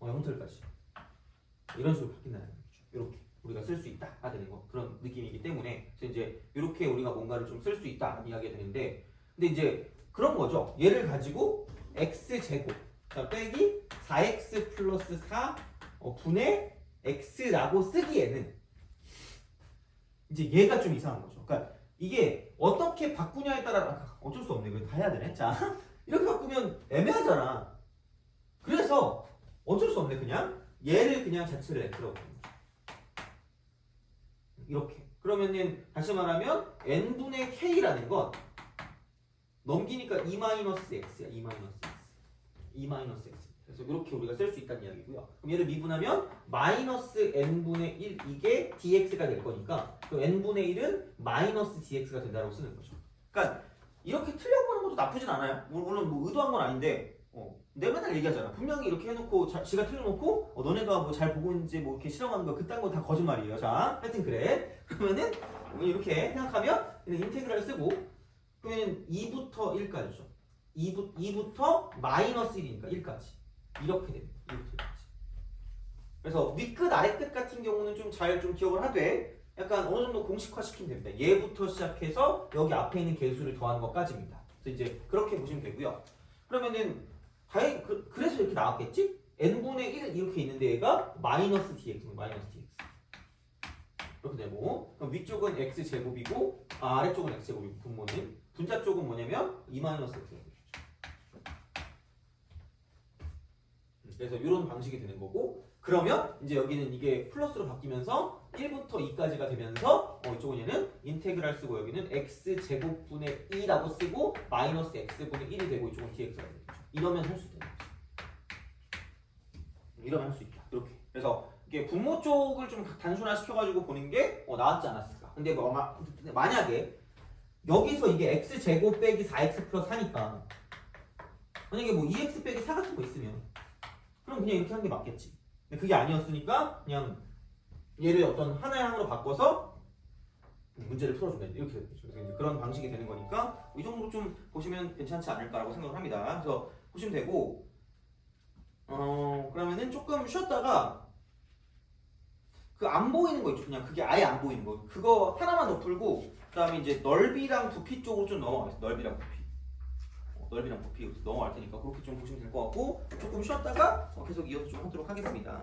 0틀까지 이런 식으로 바뀐다는 거죠. 이렇게 우리가 쓸 수 있다 되는 거 그런 느낌이기 때문에 그래서 이제 이렇게 우리가 뭔가를 좀 쓸 수 있다 이야기가 되는데 근데 이제 그런 거죠. 얘를 가지고 x제곱 빼기 4x 플러스 4 분의 x라고 쓰기에는 이제 얘가 좀 이상한 거죠. 그러니까 이게 어떻게 바꾸냐에 따라 어쩔 수 없네. 그거 다 해야 되네. 자, 이렇게 바꾸면 애매하잖아. 그래서 어쩔 수 없네. 그냥 얘를 그냥 자체를 x라고 부르는 거죠. 이렇게. 그러면은 다시 말하면 n분의 k라는 건 넘기니까 2-x야. 2-x. 그래서 이렇게 우리가 쓸 수 있다는 이야기고요. 그럼 얘를 미분하면 마이너스 n분의 1 이게 dx가 될 거니까 그럼 n분의 1은 마이너스 dx가 된다고 쓰는 거죠. 그러니까 이렇게 틀려보는 것도 나쁘진 않아요. 물론 뭐 의도한 건 아닌데 내가 맨날 얘기하잖아. 분명히 이렇게 해놓고 지가 틀려놓고 너네가 뭐 잘 보고 있는지 뭐 이렇게 실험하는 거 그딴 거 다 거짓말이에요. 자, 하여튼 그래. 그러면은 이렇게 생각하면 인테그랄 쓰고 그러면 2부터 1까지죠. 2부터 마이너스 1이니까 1까지. 이렇게 됩니다. 이렇게 되지. 그래서 윗끝 아래끝 같은 경우는 좀 잘 좀 기억을 하되 약간 어느 정도 공식화 시키면 됩니다. 얘부터 시작해서 여기 앞에 있는 개수를 더하는 것까지입니다. 그래서 이제 그렇게 보시면 되고요. 그러면은 다행 그래서 이렇게 나왔겠지? n분의 1 이렇게 있는데 얘가 마이너스 dx 이렇게 되고 그럼 위쪽은 x 제곱이고 아래쪽은 x 제곱이고 분모는 분자 쪽은 뭐냐면 2 마이너스 x 제곱이죠. 그래서 이런 방식이 되는 거고 그러면 이제 여기는 이게 플러스로 바뀌면서 1부터 2까지가 되면서 이쪽은 얘는 인테그랄 쓰고 여기는 x 제곱분의 2라고 쓰고 마이너스 x분의 1이 되고 이쪽은 dx가 되겠죠. 이러면 할 수 있다는 거죠. 이러면 할 수 있다. 이렇게. 그래서 이게 분모 쪽을 좀 단순화 시켜가지고 보는 게 나왔지 않았을까. 근데 만약에 여기서 이게 x 제곱 빼기 4x 플러스 4니까 만약에 뭐 2x 빼기 4 같은 거 있으면 그럼 그냥 이렇게 하는 게 맞겠지. 근데 그게 아니었으니까 그냥 얘를 어떤 하나의 항으로 바꿔서 문제를 풀어주면 이렇게 되겠죠. 그래서 이제 그런 방식이 되는 거니까 이 정도로 좀 보시면 괜찮지 않을까라고 생각을 합니다. 그래서 보시면 되고 그러면은 조금 쉬었다가 그 안 보이는 거 있죠. 그냥 그게 아예 안 보이는 거. 그거 하나만 더 풀고 그다음에 이제 넓이랑 부피 쪽으로 좀 넘어가겠습니다. 넓이랑 부피 넘어갈 테니까 그렇게 좀 보시면 될 것 같고 조금 쉬었다가 계속 이어서 좀 하도록 하겠습니다.